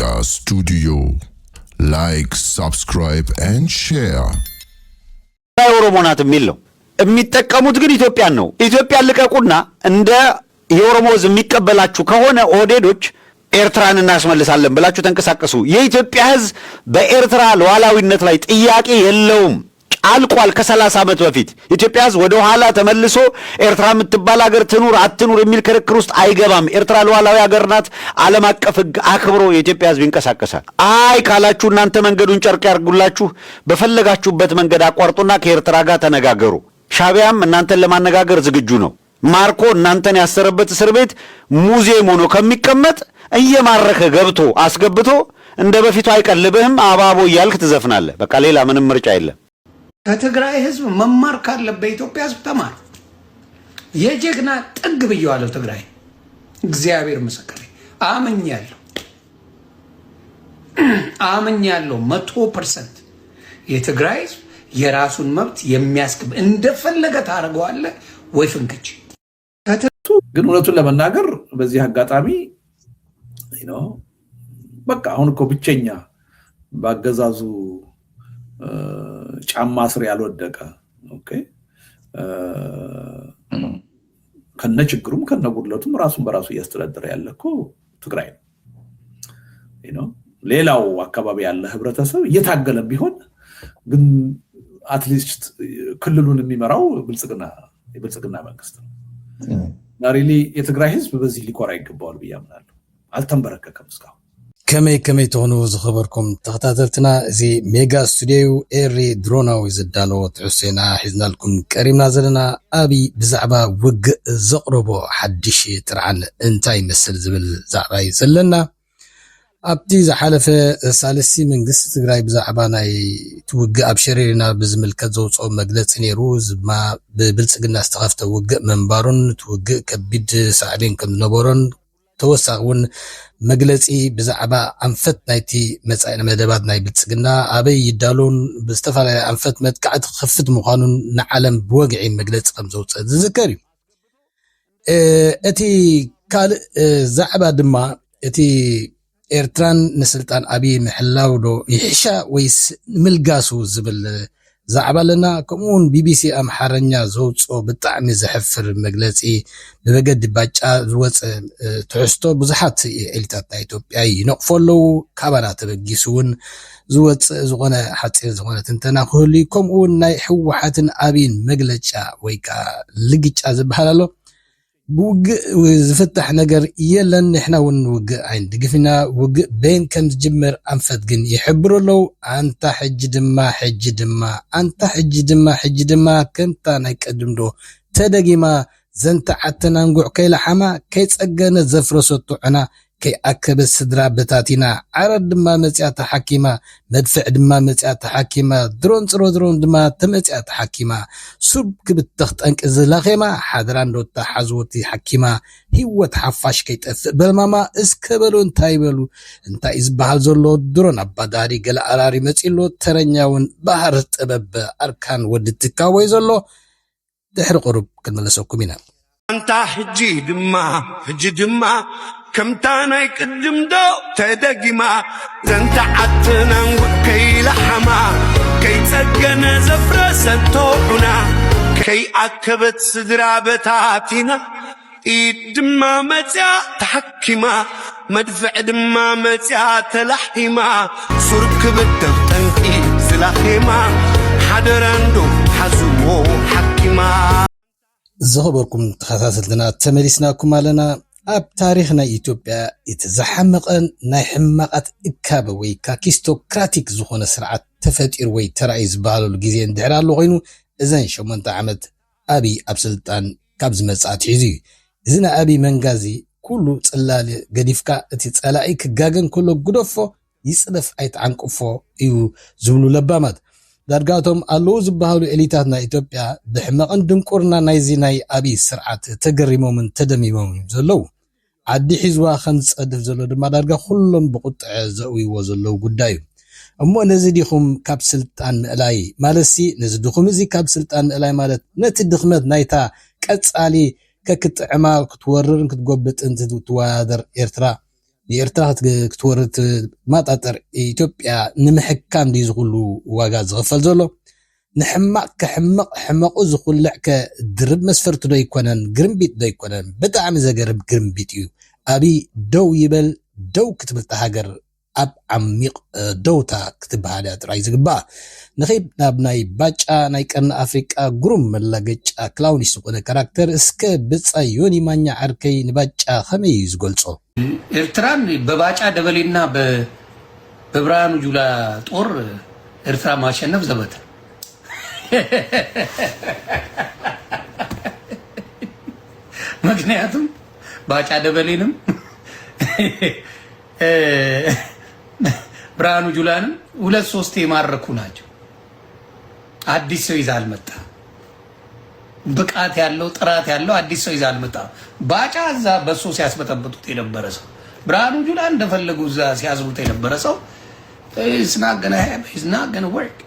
Media Studio. Like, subscribe and share. ኦሮሞናት የሚለው የሚጠቀሙት ግን ኢትዮጵያን ነው። ኢትዮጵያን ልቀቁና እንደ የኦሮሞ ሕዝብ የሚቀበላችሁ ከሆነ ኦህዴዶች ኤርትራን እናስመልሳለን ብላችሁ ተንቀሳቀሱ። የኢትዮጵያ ሕዝብ በኤርትራ ሉዓላዊነት ላይ ጥያቄ የለውም። አልቋል። ከ30 ዓመት በፊት ኢትዮጵያ ሕዝብ ወደ ኋላ ተመልሶ ኤርትራ የምትባል ሀገር ትኑር አትኑር የሚል ክርክር ውስጥ አይገባም። ኤርትራ ሉዓላዊ ሀገር ናት። ዓለም አቀፍ ሕግ አክብሮ የኢትዮጵያ ሕዝብ ይንቀሳቀሳል። አይ ካላችሁ እናንተ መንገዱን ጨርቅ ያርጉላችሁ፣ በፈለጋችሁበት መንገድ አቋርጡና ከኤርትራ ጋር ተነጋገሩ። ሻዕቢያም እናንተን ለማነጋገር ዝግጁ ነው። ማርኮ እናንተን ያሰረበት እስር ቤት ሙዚየም ሆኖ ከሚቀመጥ እየማረከ ገብቶ አስገብቶ እንደ በፊቱ አይቀልብህም። አባቦ እያልክ ትዘፍናለህ። በቃ ሌላ ምንም ምርጫ የለም። ከትግራይ ህዝብ መማር ካለበት በኢትዮጵያ ህዝብ ተማር። የጀግና ጥግ ብየዋለሁ። ትግራይ እግዚአብሔር ምስክሬ አመኛለሁ 100% የትግራይ ህዝብ የራሱን መብት የሚያስከብ እንደፈለገ ታደርገዋለህ ወይ ፍንክች። ግን እውነቱን ለመናገር በዚህ አጋጣሚ በቃ አሁን እኮ ብቸኛ ባገዛዙ ጫማ ስር ያልወደቀ ከነ ችግሩም ከነ ጉድለቱም ራሱን በራሱ እያስተዳደረ ያለ እኮ ትግራይ ነው። ሌላው አካባቢ ያለ ህብረተሰብ እየታገለም ቢሆን ግን አትሊስት ክልሉን የሚመራው የብልጽግና መንግስት ነው። ሪሊ የትግራይ ህዝብ በዚህ ሊኮራ ይገባዋል ብዬ አምናለሁ። አልተንበረከከም እስካሁን። ከመይ ትሆኑ ዝኸበርኩም ተኸታተልትና እዚ ሜጋ ስቱዲዮ ኤሪ ድሮናዊ ዝዳለዎ ትዕሴና ሒዝናልኩም ቀሪምና ዘለና ኣብይ ብዛዕባ ውግእ ዘቕረቦ ሓድሽ ጥርዓን እንታይ ይመስል ዝብል ዛዕባ እዩ ዘለና። ኣብቲ ዝሓለፈ ሳልሲ መንግስቲ ትግራይ ብዛዕባ ናይ ትውግእ ኣብ ሸሪርና ብዝምልከት ዘውፅኦ መግለፂ ነይሩ። ድማ ብብልፅግና ዝተኸፍተ ውግእ መንባሩን ትውግእ ከቢድ ሳዕቤን ከም ዝነበሮን ተወሳኺ እውን መግለፂ ብዛዕባ ኣንፈት ናይቲ መጻኢ መደባት ናይ ብልፅግና ኣበይ ይዳሎን ብዝተፈላለየ ኣንፈት መጥቃዕቲ ክኽፍት ምዃኑን ንዓለም ብወግዒ መግለፂ ከም ዘውፅአ ዝዝከር እዩ። እቲ ካልእ ዛዕባ ድማ እቲ ኤርትራን ንስልጣን ኣብይ ምሕላው ዶ ይሕሻ ወይስ ምልጋሱ ዝብል ዛዕባ ኣለና። ከምኡውን ቢቢሲ ኣምሓርኛ ዘውፅኦ ብጣዕሚ ዘሕፍር መግለፂ ብበገዲ ባጫ ዝወፅእ ትሕዝቶ ብዙሓት ኤሊታት ናይ ኢትዮጵያ ይነቕፎ ኣለዉ። ካባና ተበጊሱ እውን ዝወፅእ ዝኾነ ሓፂር ዝኾነ ትንተና ክህሉ ከምኡውን ናይ ሕወሓትን ኣብይን መግለጫ ወይ ከዓ ልግጫ ዝበሃል ኣሎ። ብውግእ ዝፍታሕ ነገር የለን፣ ንሕና እውን ውግእ ኣይንድግፍና። ውግእ በይን ከም ዝጅምር ኣንፈት ግን ይሕብሩ ኣለዉ። ኣንታ ሕጂ ድማ ከምታ ናይ ቀድምዶ ተደጊማ ዘንታ ዓተና ንጉዕ ከይለሓማ ከይፀገነ ዘፍረሰቶ ዕና ከይኣከበት ስድራ በታቲና ዓረር ድማ መፅያ ተሓኪማ መድፍዕ ድማ መፅያ ተሓኪማ ድሮን ፅሮ ድሮን ድማ ተመፅያ ተሓኪማ ሱብ ክብተኽ ጠንቂ ዝለኼማ ሓድራ እንዶታ ሓዝወቲ ሓኪማ ህይወት ሓፋሽ ከይጠፍእ በልማማ እስከበሉ እንታይ በሉ እንታይ ዝበሃል ዘሎ ድሮን ኣባዳሪ ገለ ኣራሪ መፂሎ ተረኛውን ባህር ጥበብ ኣርካን ወዲ ትካወይ ዘሎ ድሕሪ ቁሩብ ክንመለሰኩም ኢና። ኣንታ ሕጂ ድማ ከምታ ናይ ቅድምዶ ተደጊማ ዘንታ ዓትናን ከይለሓማ ከይፀገነ ዘፍረሰቶ ዑና ከይኣከበት ስድራ በታቲና ኢድ ድማ መፅያ ተሓኪማ መድፍዕ ድማ መፅያ ተላሒማ ሱር ክብተኽ ጠንቂ ዝላኼማ ሓደራንዶ ሓዝዎ ሓኪማ። ዝኸበርኩም ተኸታተልትና ተመሊስናኩም ኣለና። ኣብ ታሪክ ናይ ኢትዮጵያ እቲ ዝሓመቐን ናይ ሕማቃት እካበ ወይ ካኪስቶክራቲክ ዝኾነ ስርዓት ተፈጢሩ ወይ ተራእዩ ዝበሃለሉ ግዜ እንድሕር ኣሎ ኮይኑ እዘን 8 ዓመት ኣብይ ኣብ ስልጣን ካብ ዝመፅኣ ትሒዙ እዩ። እዚ ናይ ኣብይ መንጋዚ ኩሉ ፅላል ገዲፍካ እቲ ፀላኢ ክጋገን ከሎ ጉደፎ ይፅለፍ ኣይተዓንቅፎ እዩ ዝብሉ ለባማት ዳርጋቶም ኣለዉ ዝበሃሉ ኤሊታት ናይ ኢትዮጵያ ብሕማቕን ድንቁርና ናይዚ ናይ ኣብይ ስርዓት ተገሪሞምን ተደሚሞምን ዘለዉ። ዓዲ ሒዝዋ ከም ዝፀድፍ ዘሎ ድማ ዳርጋ ኩሎም ብቁጥዕ ዘእውይዎ ዘለዉ ጉዳይ እዩ። እሞ ነዚ ዲኹም ካብ ስልጣን ምእላይ ማለሲ ነዚ ድኹም እዚ ካብ ስልጣን ምእላይ ማለት ነቲ ድኽመት ናይታ ቀፃሊ ከክጥዕማ ክትወርርን ክትጎብጥን ትወዳደር ኤርትራ የኤርትራ ክትወርት ማጣጠር ኢትዮጵያ ንምሕካም ዲ ዝኽሉ ዋጋ ዝኽፈል ዘሎ ንሕማቕ ከሕምቕ ሕመቑ ዝኹልዕ ከድርብ መስፈርቱ ዶ ይኮነን ግርምቢጥ ዶ ይኮነን ብጣዕሚ ዘገርብ ግርምቢጥ እዩ ኣብይ ደው ይበል ደው ክትብል ሃገር ኣብ ዓሚቕ ደውታ ክትበሃል ጥራይ ዝግባእ ንኸይድ ናብ ናይ ባጫ ናይ ቀርኒ ኣፍሪቃ ግሩም መላገጫ ክላውኒስ ዝኾነ ካራክተር እስከ ብፃይ ዮኒ ማኛ ዓርከይ ንባጫ ከመይ እዩ ዝገልጾ ኤርትራን በባጫ ደበሌና በብርሃኑ ጁላ ጦር ኤርትራ ማሸነፍ ዘበት ምክንያቱም ባጫ ደበሌንም ብርሃኑ ጁላንም 2-3 የማረኩ ናቸው አዲስ ሰው ይዛል መጣ ብቃት ያለው ጥራት ያለው አዲስ ሰው ይዛል መጣ ባጫ እዛ በሶ ሲያስበጠብጡት የነበረ ሰው ብርሃኑ ጁላ እንደፈለጉ እዛ ሲያዝሩት የነበረ ሰው is not gonna work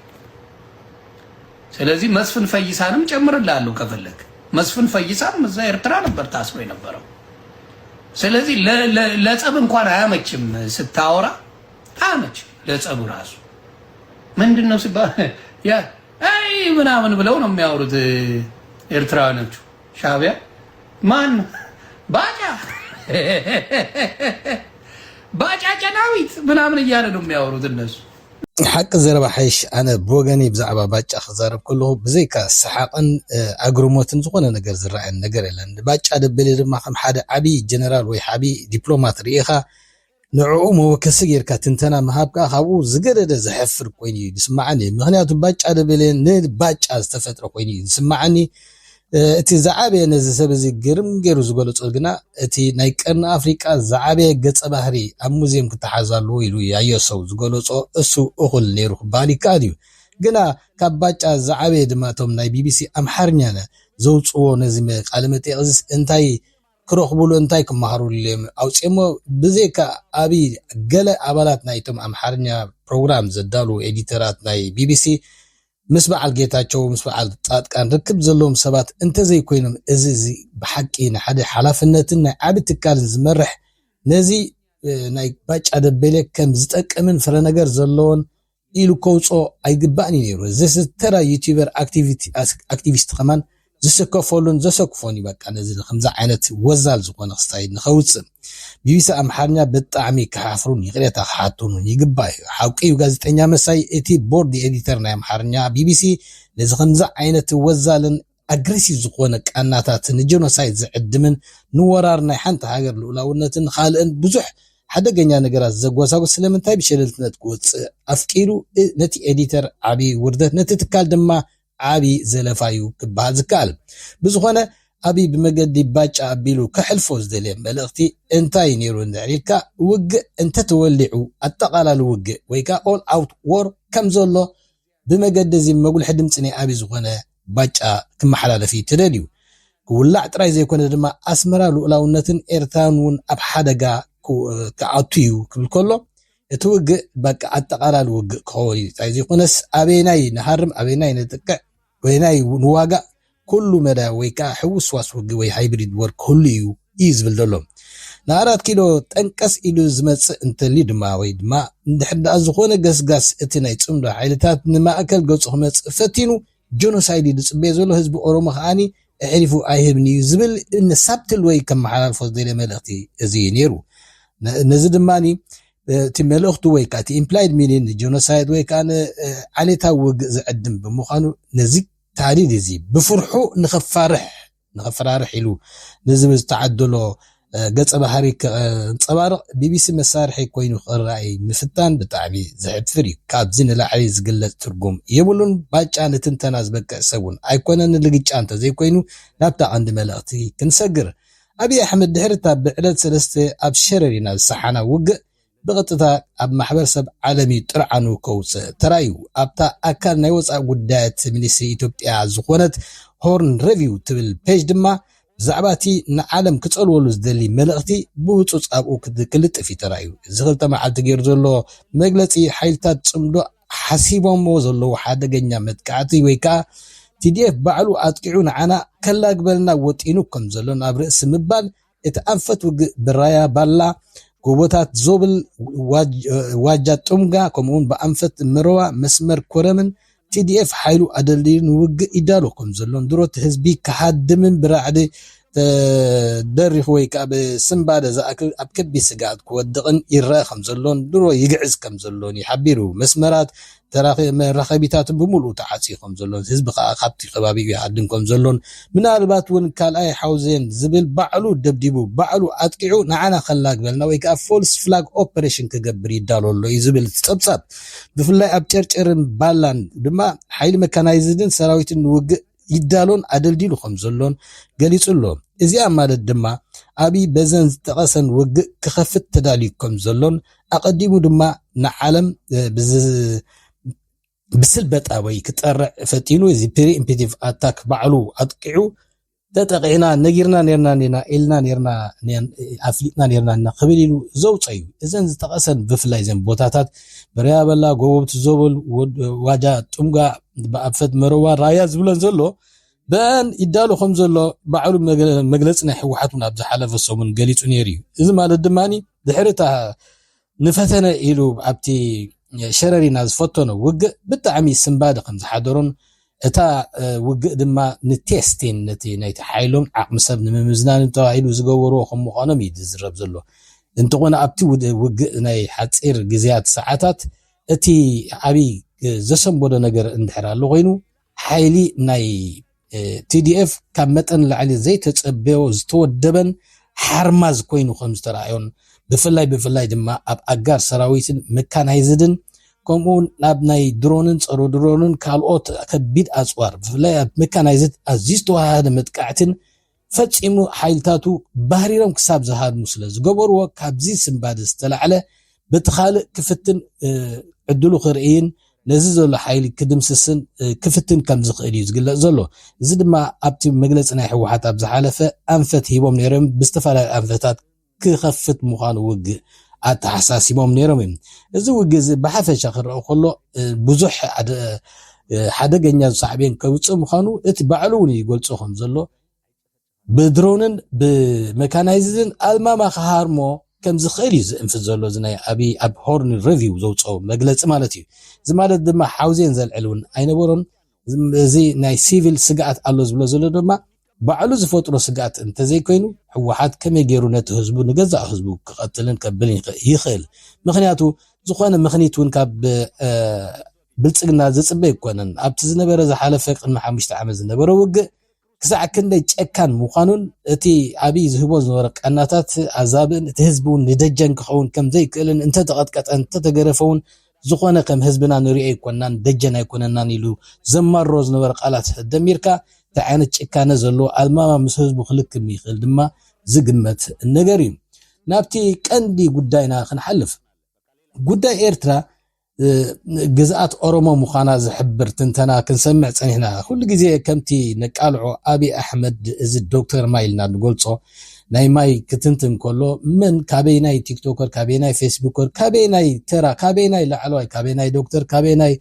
ስለዚህ መስፍን ፈይሳንም ጨምርላለሁ ከፈለክ መስፍን ፈይሳም እዛ ኤርትራ ነበር ታስሮ የነበረው ስለዚህ ለጸብ እንኳን አያመችም ስታወራ አመች ለጸቡ ራሱ ምንድነው ሲባል ያ አይ ምናምን ብለው ነው የሚያወሩት ኤርትራውያኖቹ ሻዕቢያ ማን ባጫ ጨናዊት ምናምን እያለ ነው የሚያወሩት እነሱ حق زربا حيش أنا بوغاني بزعبا باچا خزارب كله بزيكا سحاقن أغروموتن زغونا نگر زرعين نگر إلان باچا دبالي لما خم حدا عبي جنرال وي حبي ديبلومات ريخا نعوم هو كسير كاتنتنا مهابكا خاو زغر ده زحفر كويني يسمعني مغنياتو باچا دبالي نيل باچا استفتر كويني يسمعني እቲ ዛዓበ ነዚ ሰብ እዚ ግርም ገይሩ ዝገለጾ ግና እቲ ናይ ቀርኒ ኣፍሪቃ ዛዓበ ገጸ ባህሪ ኣብ ሙዚየም ክተሓዛሉ ኢሉ ያየሰው ዝገለጾ እሱ እኹል ነይሩ ክባል ይከኣል እዩ ግና ካብ ባጫ ዛዓበ ድማ እቶም ናይ ቢቢሲ ኣምሓርኛነ ዘውፅዎ ነዚ ቃለ መጠይቕ እንታይ ክረኽብሉ እንታይ ክመሃሩሉ እዮም ኣውፅሞ ብዘይካ ኣብይ ገለ ኣባላት ናይቶም ኣምሓርኛ ፕሮግራም ዘዳሉ ኤዲተራት ናይ ቢቢሲ ምስ በዓል ጌታቸው ምስ በዓል ጻድቃን ርክብ ዘለዎም ሰባት እንተዘይ ኮይኖም እዚ ብሓቂ ንሓደ ሓላፍነትን ናይ ዓቢ ትካልን ዝመርሕ ነዚ ናይ ባጫ ደበሌ ከም ዝጠቅምን ፍረ ነገር ዘለዎን ኢሉ ከውጾ ኣይግባእን ነይሩ ዘስተራ ዩቲዩበር ኣክቲቪስት ከማን ዝስከፈሉን ዘሰክፎን ይበቃ ነዚ ከምዛ ዓይነት ወዛል ዝኾነ ክስታይድ ንኸውፅእ ቢቢሲ ኣምሓርኛ ብጣዕሚ ክሓፍሩን ይቕሬታ ክሓቱን ይግባእ እዩ ሓቂዩ ጋዜጠኛ መሳይ እቲ ቦርድ ኤዲተር ናይ ኣምሓርኛ ቢቢሲ ነዚ ከምዛ ዓይነት ወዛልን ኣግሬሲቭ ዝኾነ ቃናታት ንጀኖሳይድ ዝዕድምን ንወራር ናይ ሓንቲ ሃገር ልኡላውነትን ካልእን ብዙሕ ሓደገኛ ነገራት ዘጓሳጎስ ስለምንታይ ብሸለልትነት ክወፅእ ኣፍቂሩ ነቲ ኤዲተር ዓቢ ውርደት ነቲ ትካል ድማ ዓቢ ዘለፋዩ ክበሃል ዝከኣል ብዝኾነ ኣብይ ብመገዲ ባጫ ኣቢሉ ክሕልፎ ዝደልየ መልእኽቲ እንታይ ነይሩ እንድዕሪልካ ውግእ እንተተወሊዑ ኣጠቓላሊ ውግእ ወይ ከዓ ኦል ኣውት ዎር ከም ዘሎ ብመገዲ እዚ መጉልሒ ድምፂ ናይ ኣብይ ዝኾነ ባጫ ክመሓላለፊ ትደልዩ ክውላዕ ጥራይ ዘይኮነ ድማ ኣስመራ ልኡላውነትን ኤርትራን እውን ኣብ ሓደጋ ክኣቱ እዩ ክብል ከሎ እቲ ውግእ በቃ ኣጠቓላሊ ውግእ ክኸውን እዩ እንታይ ዘይኮነስ ኣበይናይ ንሃርም ኣበይናይ ንጥቅዕ ወይናይ ንዋጋእ ኩሉ መዳ ወይ ከዓ ሕውስዋስ ውግእ ወይ ሃይብሪድ ወር ኩሉ እዩ ዝብል ዘሎ ንኣራት ኪሎ ጠንቀስ ኢሉ ዝመፅእ እንተሊ ድማ ወይ ድማ እንድሕዳ ዝኾነ ገስጋስ እቲ ናይ ፅምዶ ሓይልታት ንማእከል ገፁ ክመፅእ ፈቲኑ ጆኖሳይድ ዝፅበየ ዘሎ ህዝቢ ኦሮሞ ከዓኒ ኣሕሊፉ ኣይህብኒ እዩ ዝብል ንሳብትል ወይ ከመሓላልፎ ዝደልየ መልእኽቲ እዚ ነይሩ ነዚ ድማኒ እቲ መልእኽቱ ወይ ከዓ እቲ ኢምፕላይድ ሚኒንግ ጆኖሳይድ ወይ ከዓ ዓሌታዊ ውግእ ዝዕድም ብምዃኑ ነዚ ታሪድ እዚ ብፍርሑ ንኸፈራርሕ ኢሉ ንዝብል ዝተዓደሎ ገጸ ባህሪ ከንፀባርቕ ቢቢሲ መሳርሒ ኮይኑ ክረኣይ ምፍታን ብጣዕሚ ዘሕፍር እዩ ካብዚ ንላዕሊ ዝግለጽ ትርጉም የብሉን ባጫ ንትንተና ዝበቅዕ ሰብን ኣይኮነን ልግጫ እንተዘይኮይኑ ናብታ ቀንዲ መልእኽቲ ክንሰግር ኣብይ ኣሕመድ ድሕሪ እታ ብዕለት 3 ኣብ ሸረሪና ዝሰሓና ውግእ ብቐጥታ ኣብ ማሕበረሰብ ዓለሚ ጥርዓኑ ከውፅእ ተራዩ ኣብታ ኣካል ናይ ወፃኢ ጉዳያት ሚኒስትሪ ኢትዮጵያ ዝኾነት ሆርን ሪቪው ትብል ፔጅ ድማ ብዛዕባ እቲ ንዓለም ክፀልወሉ ዝደሊ መልእኽቲ ብውፁፅ ኣብኡ ክልጥፍ እዩ ተራዩ እዚ ክልተ መዓልቲ ገይሩ ዘሎ መግለፂ ሓይልታት ፅምዶ ሓሲቦሞ ዘለዉ ሓደገኛ መጥቃዕቲ ወይ ከዓ ቲዲኤፍ ባዕሉ ኣጥቂዑ ንዓና ከላግበልና ወጢኑ ከም ዘሎ ናብ ርእሲ ምባል እቲ ኣንፈት ውግእ ብራያ ባላ ጎቦታት ዞብል ዋጃ ጥምጋ ከምኡን በአንፈት መረዋ መስመር ኮረምን TDF ሓይሉ አደልድን ውግእ ይዳሎ ከም ዘሎን ድሮት ህዝቢ ከሃድምን ብራዕዲ ደሪኽ ወይ ካብ ስምባደ ዝኣክል ኣብ ከቢ ስጋት ክወድቕን ይረአ ከም ዘሎን ድሮ ይግዕዝ ከም ዘሎን ይሓቢሩ መስመራት መራኸቢታት ብምሉእ ተዓፅዩ ከም ዘሎን ህዝቢ ከዓ ካብቲ ከባቢ ይሃድም ከም ዘሎን ምናልባት እውን ካልኣይ ሓውዜን ዝብል ባዕሉ ደብዲቡ ባዕሉ ኣጥቂዑ ንዓና ከላግበልና ወይ ከዓ ፎልስ ፍላግ ኦፐሬሽን ክገብር ይዳለሎ እዩ ዝብል ፀብጻብ ብፍላይ ኣብ ጨርጨርን ባላን ድማ ሓይሊ መካናይዝድን ሰራዊትን ውግእ ይዳሎን አደልዲሉ ከም ዘሎን ገሊጹሎ እዚኣ ማለት ድማ አቢ በዘን ዝተቀሰን ውግእ ክኸፍት ተዳልዩ ከም ዘሎን አቀዲሙ ድማ ንዓለም ብስልበጣ ወይ ክጠርዕ ፈቲኑ እዚ ፕሪኢምፔቲቭ አታክ ባዕሉ አጥቂዑ ተጠቂና ነጊርና ነርና ኢልና ነርና አፍሊጥና ነርና ክብል ኢሉ ዘውፀዩ እዘን ዝተቀሰን ብፍላይ ዘን ቦታታት በሪያበላ ጎቦብቲ ዞብል ዋጃ ጥምጋ በአፈት መረዋ ራያ ዝብለን ዘሎ በን ይዳሉ ከም ዘሎ ባዕሉ መግለጽ ናይ ሕወሓቱን ኣብ ዝሓለፈ ሰሙን ገሊጹ ነይሩ እዚ ማለት ድማኒ ድሕሪታ ንፈተነ ኢሉ ኣብቲ ሸረሪና ዝፈተኖ ውግእ ብጣዕሚ ስምባደ ከም ዝሓደሮን እታ ውግእ ድማ ንቴስቲን ነቲ ናይቲ ሓይሎም ዓቕሚ ሰብ ንምምዝናን ተባሂሉ ዝገበርዎ ከም ምዃኖም እዩ ዝዝረብ ዘሎ እንትኾነ ኣብቲ ውግእ ናይ ሓፂር ግዜያት ሰዓታት እቲ ዓብይ ዘሰንበዶ ነገር እንድሕር ኣሎ ኮይኑ ሓይሊ ናይ TDF ካብ መጠን ላዕሊ ዘይተጸበዮ ዝተወደበን ሓርማዝ ኮይኑ ከም ዝተራእዮን ብፍላይ ድማ ኣብ ኣጋር ሰራዊትን መካናይዝድን ከምኡን ናብ ናይ ድሮንን ፀሮ ድሮንን ካልኦት ከቢድ ኣጽዋር ብፍላይ ኣብ መካናይዝድ ኣዝዩ ዝተዋሃደ መጥቃዕትን ፈጺሙ ሓይልታቱ ባህሪሮም ክሳብ ዝሃድሙ ስለ ዝገበርዎ ካብዚ ስምባደ ዝተላዕለ ብትኻልእ ክፍትን ዕድሉ ክርኢን ነዚ ዘሎ ሓይሊ ክድምስስን ክፍትን ከም ዝኽእል እዩ ዝግለጽ ዘሎ እዚ ድማ ኣብቲ መግለጽ ናይ ሕወሓት ኣብ ዝሓለፈ ኣንፈት ሂቦም ነይሮም ብዝተፈላለዩ ኣንፈታት ክኸፍት ምዃኑ ውግእ ኣተሓሳሲቦም ነይሮም እዮም እዚ ውግእ እዚ ብሓፈሻ ክረአ ከሎ ብዙሕ ሓደገኛ ሳዕቤን ከውፅእ ምዃኑ እቲ ባዕሉ እውን ይገልጾ ከም ዘሎ ብድሮንን ብመካናይዝድን ኣልማማ ክሃርሞ ከም ዝኽእል እዩ ዝእንፍት ዘሎ እዚ ናይ ኣብይ ኣብ ሆርን ሪቪው ዘውፅኦ መግለፂ ማለት እዩ እዚ ማለት ድማ ሓውዜን ዘልዕልን ኣይነበሮን እዚ ናይ ሲቪል ስጋኣት ኣሎ ዝብሎ ዘሎ ድማ ባዕሉ ዝፈጥሮ ስጋኣት እንተዘይኮይኑ ሕወሓት ከመይ ገይሩ ነቲ ህዝቡ ንገዛእ ህዝቡ ክቐትልን ከብልን ይኽእል ምክንያቱ ዝኾነ ምኽኒት እውን ካብ ብልፅግና ዝፅበ ይኮነን ኣብቲ ዝነበረ ዝሓለፈ ቅድሚ 5 ዓመት ዝነበረ ውግእ ክሳዕ ክንደይ ጨካን ምዃኑን እቲ ኣብይ ዝህቦ ዝነበረ ቀናታት ኣዛብን እቲ ህዝቢ እውን ንደጀን ክኸውን ከም ዘይክእልን እንተተቐጥቀጠን እንተተገረፈውን ዝኾነ ከም ህዝብና ንሪኦ ይኮናን ደጀን ኣይኮነናን ኢሉ ዘማሮ ዝነበረ ቃላት ደሚርካ እቲ ዓይነት ጭካነ ዘሎ ኣልማማ ምስ ህዝቡ ክልክም ይኽእል ድማ ዝግመት ነገር እዩ ናብቲ ቀንዲ ጉዳይና ክንሓልፍ ጉዳይ ኤርትራ ግዝኣት ኦሮሞ ምዃና ዝሕብር ትንተና ክንሰምዕ ፀኒሕና ኩሉ ግዜ ከምቲ ነቃልዖ ኣብይ ኣሕመድ እዚ ዶክተር ማይልና ንገልጾ ናይ ማይ ክትንትን ከሎ ምን ካበይ ናይ ቲክቶከር ካበይ ናይ ፌስቡከር ካበይ ናይ ተራ ካበይ ናይ ላዕለዋይ ካበይ ናይ ዶክተር ካበይ ናይ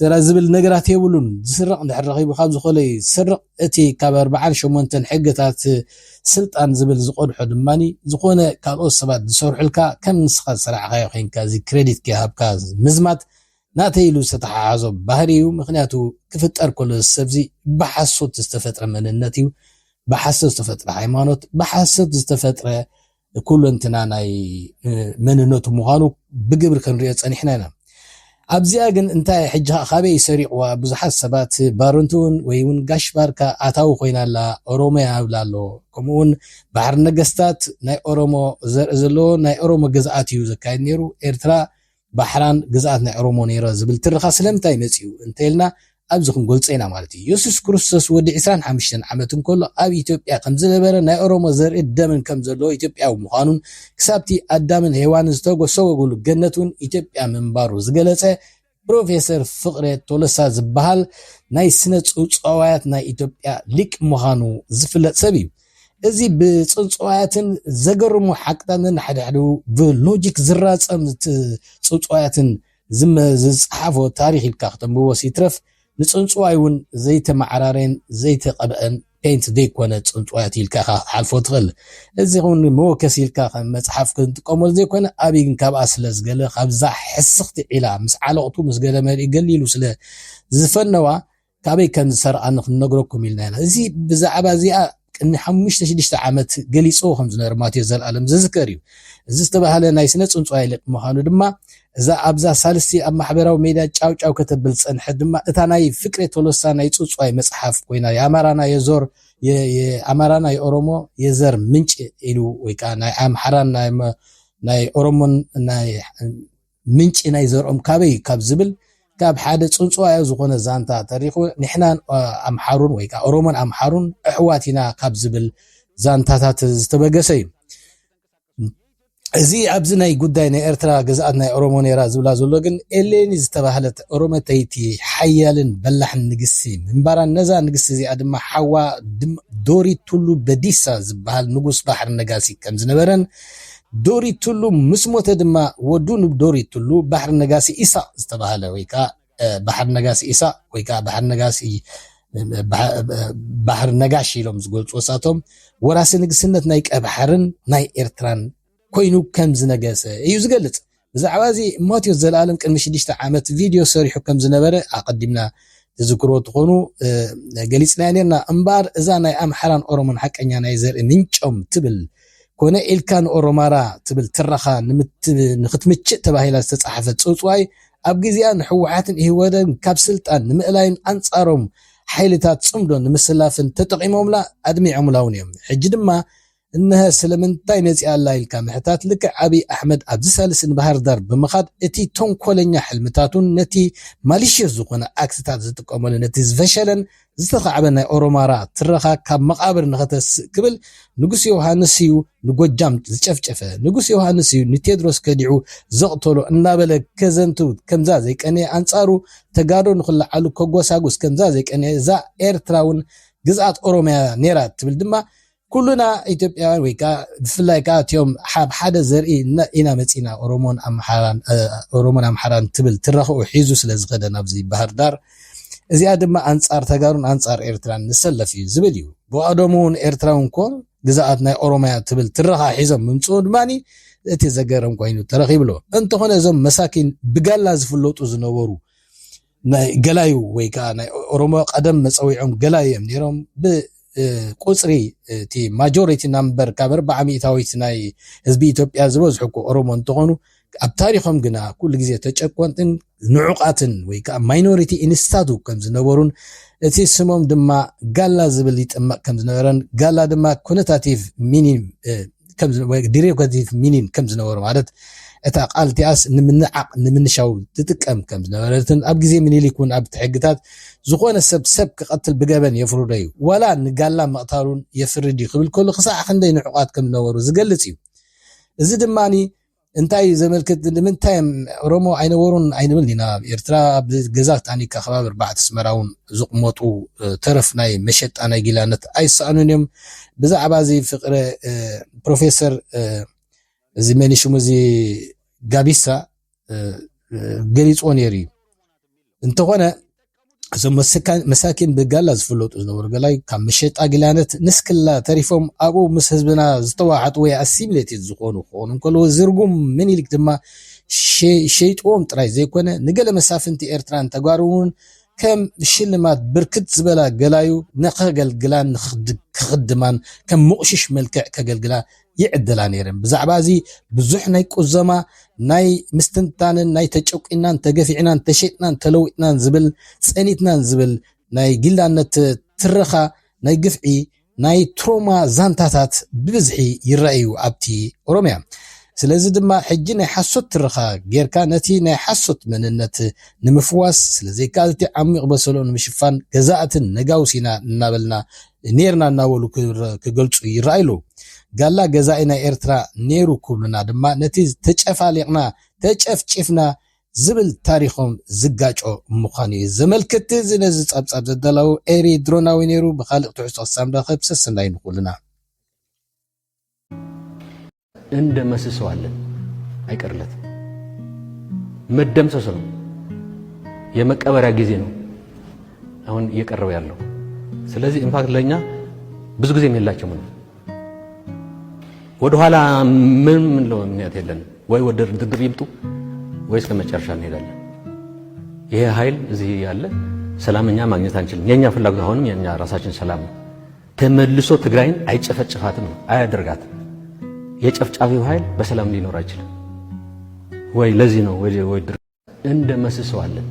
ተራ ዝብል ነገራት የብሉን ዝስረቕ እንድሕር ረኺቡ ካብ ዝኾነ ዝስረቕ እቲ ካብ 48 ሕግታት ስልጣን ዝብል ዝቆድሖ ድማኒ ዝኾነ ካልኦት ሰባት ዝሰርሑልካ ከም ንስኻ ዝሰራሕካዮ ኮይንካ እዚ ክሬዲት ክሃብካ ምዝማት ናተይሉ ዝተተሓሓዞ ባህሪ እዩ ምክንያቱ ክፍጠር ከሎ ሰብዚ ብሓሶት ዝተፈጥረ መንነት እዩ ብሓሰብ ዝተፈጥረ ሃይማኖት ብሓሰብ ዝተፈጥረ ኩሉ እንትና ናይ መንነቱ ምዃኑ ብግብሪ ክንሪኦ ፀኒሕና ኢና ኣብዚኣ ግን እንታይ ሕጂ ካበይ ሰሪቕዋ ብዙሓት ሰባት ባሮንቱን ወይ እውን ጋሽ ባርካ ኣታዊ ኮይናላ ኦሮሚያ ኣብላሎ ከምኡውን ባሕር ነገስታት ናይ ኦሮሞ ዘርኢ ዘለዎ ናይ ኦሮሞ ግዝኣት እዩ ዘካየድ ነይሩ ኤርትራ ባሕራን ግዝኣት ናይ ኦሮሞ ነይረ ዝብል ትርኻ ስለምንታይ መፅኡ እንተኢልና ኣብዚ ክንገልጾ ኢና ማለት እዩ ኢየሱስ ክርስቶስ ወዲ 25 ዓመት እንከሎ ኣብ ኢትዮጵያ ከም ዝነበረ ናይ ኦሮሞ ዘርኢ ደምን ከም ዘለዎ ኢትዮጵያዊ ምዃኑን ክሳብቲ ኣዳምን ሄዋንን ዝተጎሰወጉሉ ገነቱን ኢትዮጵያ ምንባሩ ዝገለጸ ፕሮፌሰር ፍቅሬ ቶለሳ ዝበሃል ናይ ስነ ጽውጽዋያት ናይ ኢትዮጵያ ሊቅ ምዃኑ ዝፍለጥ ሰብ እዩ እዚ ብጽውጽዋያትን ዘገርሙ ሓቅታትን ሓድሓዱ ብሎጂክ ዝራጸም ጽውጽዋያትን ዝጽሓፎ ታሪኽ ኢልካ ክተንብቦ ሲትረፍ ንጽንጽዋይ እውን ዘይተማዕራረን ዘይተቐብአን ፔንት ዘይኮነ ፅንፅዋት ኢልካ ሓልፎ ትኽእል እዚ ኹን መወከሲ ኢልካ ከም መፅሓፍ ክንጥቀመሉ ዘይኮነ ኣብይ ግን ካብኣ ስለ ዝገለ ካብዛ ሕስኽቲ ዒላ ምስ ዓለቕቱ ምስ ገለ መሪእ ገሊሉ ስለ ዝፈነዋ ካበይ ከም ዝሰርዓ ንክነግረኩም ኢልና ኢና እዚ ብዛዕባ እዚኣ ቅድሚ 5-6 ዓመት ገሊፆ ከም ዝነበረ ማቴዎስ ዘለኣለም ዝዝከር እዩ እዚ ዝተባሃለ ናይ ስነ ፅንፅዋይ ልቅ ምዃኑ ድማ እዛ ኣብዛ ሳልስቲ ኣብ ማሕበራዊ ሜድያ ጫውጫው ከተብል ፀንሐ ድማ እታ ናይ ፍቅሬ ቶሎሳ ናይ ፅንፅዋይ መፅሓፍ ኮይና የአማራና የዞር የአማራና የኦሮሞ የዘር ምንጭ ኢሉ ወይ ከዓ ናይ አምሓራን ናይ ኦሮሞን ናይ ምንጭ ናይ ዘርኦም ካበይ ካብ ዝብል ካብ ሓደ ፅንፅዋይ ዝኾነ ዛንታ ታሪኹ ንሕናን አምሓሩን ወይ ከዓ ኦሮሞን አምሓሩን ኣሕዋቲና ካብ ዝብል ዛንታታት ዝተበገሰ እዩ እዚ ኣብዚ ናይ ጉዳይ ናይ ኤርትራ ገዛኣት ናይ ኦሮሞ ነራ ዝብላ ዘሎ ግን ኤሌኒ ዝተባሃለት ኦሮሞተይቲ ሓያልን በላሕን ንግስቲ ምንባራን ነዛ ንግስቲ እዚኣ ድማ ሓዋ ዶሪት ቱሉ በዲሳ ዝበሃል ንጉስ ባሕር ነጋሲ ከም ዝነበረን ዶሪት ቱሉ ምስ ሞተ ድማ ወዱ ዶሪት ቱሉ ባሕር ነጋሲ ኢሳቅ ዝተባሃለ ወይ ከዓ ባሕር ነጋሲ ኢሳቅ ወይ ከዓ ባሕር ነጋሽ ኢሎም ዝገልጹ ወሳቶም ወራሲ ንግስነት ናይ ቀብሓርን ናይ ኤርትራን ኮይኑ ከም ዝነገሰ እዩ ዝገልጽ ብዛዕባ እዚ ማቴዎስ ዘለኣለም ቅድሚ 6 ዓመት ቪድዮ ሰሪሑ ከም ዝነበረ ኣቀዲምና ትዝክሮ ትኾኑ ገሊጽና ነርና እምባር እዛ ናይ ኣምሓራን ኦሮሞን ሓቀኛ ናይ ዘርኢ ምንጮም ትብል ኮነ ኢልካን ኦሮማራ ትብል ትረኻ ንኽትምችእ ተባሂላ ዝተጻሕፈት ፅውፅዋይ ኣብ ግዜኣ ንሕወሓትን ይወደን ካብ ስልጣን ንምእላይን አንጻሮም ሓይልታት ጽምዶን ንምስላፍን ተጠቂሞምላ ኣድሚዖምላውን እዮም ሕጂ ድማ እነሆ ስለምንታይ መጽያላ ኢልካ ምሕታት ልክ ዓብይ ኣሕመድ ኣብ ዝሳልስን ባህር ዳር ብምኻድ እቲ ተንኮለኛ ሕልምታቱን ነቲ ማሊሽየስ ዝኾነ ኣክስታት ዝጥቀመሉ ነቲ ዝፈሸለን ዝተኸዓበ ናይ ኦሮማራ ትረኻ ካብ መቃብር ንኸተስእ ክብል ንጉስ ዮሃንስ እዩ ንጎጃም ዝጨፍጨፈ ንጉስ ዮሃንስ እዩ ንቴድሮስ ከዲዑ ዘቕተሎ እናበለ ከዘንቱ ከምዛ ዘይቀነ አንጻሩ ተጋዶ ንኽላዓሉ ከጎሳጉስ ከምዛ ዘይቀነ እዛ ኤርትራውን ግዝኣት ኦሮሚያ ነራ ትብል ድማ ኩሉና ኢትዮጵያውያን ወይ ከዓ ብፍላይ ከዓ እትዮም ሓደ ዘርኢ ኢና መፂና ኦሮሞን ኣምሓራን ትብል ትረኽኡ ሒዙ ስለ ዝኸደ ናብዚ ባህር ዳር እዚኣ ድማ አንጻር ተጋሩን አንጻር ኤርትራን ንሰለፍ እዩ ዝብል እዩ ብቀደሙን ኤርትራውን ኮ ግዝኣት ናይ ኦሮሚያ ትብል ትረኻ ሒዞም ምምፅኡ ድማኒ እቲ ዘገረም ኮይኑ ተረኺብሎ እንተኾነ እዞም መሳኪን ብጋላ ዝፍለጡ ዝነበሩ ናይ ገላዩ ወይ ከዓ ናይ ኦሮሞ ቀደም መፀዊዖም ገላዩ እዮም ነይሮም ቁፅሪ እቲ ማጆሪቲ ናምበር ካብ 400 ናይ ህዝቢ ኢትዮጵያ ዝበዝሑ ኦሮሞ እንትኾኑ ኣብ ታሪኾም ግና ኩሉ ግዜ ተጨቆንትን ንዑቃትን ወይ ከዓ ማይኖሪቲ ኢንስታቱ ከም ዝነበሩን እቲ ስሞም ድማ ጋላ ዝብል ይጥመቅ ከም ዝነበረን ጋላ ድማ ኮኖታቲቭ ሚኒንግ ከም ዲሬክቲቭ ሚኒንግ ከም ዝነበሩ ማለት እታ ቃልቲያስ ንምንዓቅ ንምንሻው ትጥቀም ከም ዝነበረትን ኣብ ግዜ ምኒልክን ኣብ ትሕግታት ዝኾነ ሰብ ክቀትል ብገበን የፍርዶ እዩ ወላ ንጋላ መቕታሉን የፍርድ ይኽብል ከሎ ክሳዕ ክንደይ ንዑቃት ከም ዝነበሩ ዝገልጽ እዩ እዚ ድማኒ እንታይ ዘመልክት ንምንታይ ኦሮሞ ኣይነበሩን ኣይንብል ኢና ኤርትራ ብገዛት ታኒካ ከባቢ 4 ስመራውን ዝቕመጡ ተረፍ ናይ መሸጣ ናይ ጊላነት ኣይሰኣኑን እዮም ብዛዕባ እዚ ፍቅረ ፕሮፌሰር እዚ መንሽሙ እዚ ጋቢሳ ገሊጾ ነይሩ እንተኾነ እዞም መሳኪን ብጋላ ዝፍለጡ ዝነበሩ ገላይ ካብ መሸጣ ጊላነት ንስክላ ተሪፎም ኣብኡ ምስ ህዝብና ዝተዋሓጡ ወይ ኣሲሚሌትድ ዝኾኑ ክኾኑ ከለዉ ዝርጉም ምኒልክ ድማ ሸይጥዎም ጥራይ ዘይኮነ ንገለ መሳፍንቲ ኤርትራን ተጓሩውን ከም ሽልማት ብርክት ዝበላ ገላዩ ንኸገልግላን ክኽድማን ከም ሙቕሽሽ መልክዕ ከገልግላ ይዕደላ ነይረን ብዛዕባ እዚ ብዙሕ ናይ ቁዘማ ናይ ምስትንታንን ናይ ተጨቂናን ተገፊዕናን ተሸጥናን ተለዊጥናን ዝብል ፀኒትናን ዝብል ናይ ጊላነት ትረኻ ናይ ግፍዒ ናይ ትሮማ ዛንታታት ብብዝሒ ይረአዩ ኣብቲ ኦሮሚያ ስለዚ ድማ ሕጂ ናይ ሓሶት ትረኻ ጌርካ ነቲ ናይ ሓሶት መንነት ንምፍዋስ ስለዚ ካልቲ ዓሚቕ በሰሎ ንምሽፋን ገዛእትን ነጋውሲና እናበልና ኔርና እናበሉ ክገልጹ ይረአዩ ጋላ ገዛኢ ናይ ኤርትራ ኔሩ ኩሉና ድማ ነቲ ተጨፋሊቕና ተጨፍጭፍና ዝብል ታሪኾም ዝጋጮ ምዃኑ እዩ ዘመልክት ዝነዚ ጸብጻብ ዘደላው ኤሪ ድሮናዊ ኔሩ ብኻልቕ ትሕዝቶ ክሳብ ረኸብ ሰስንላይ ንኹልና እንደ መስሰዋለን አይቀርለት መደምሰስ ነው የመቀበሪያ ጊዜ ነው አሁን እየቀረበ ያለው ስለዚህ ኢምፓክት ለኛ ብዙ ጊዜ የላቸውም ነው። ወደ ኋላ ምን ነው ምክንያት የለን ወይ ወደ ድርድር ይምጡ ወይስ ከመጨረሻ እንሄዳለን። ይሄ ኃይል እዚህ ያለ ሰላምኛ ማግኘት አንችልም። የኛ ፍላጎት አሁንም የኛ ራሳችን ሰላም ነው። ተመልሶ ትግራይን አይጨፈጭፋትም ነው አያደርጋትም። የጨፍጫፊው ኃይል በሰላም ሊኖር አይችልም ወይ ለዚህ ነው ወይ እንደመስሰዋለን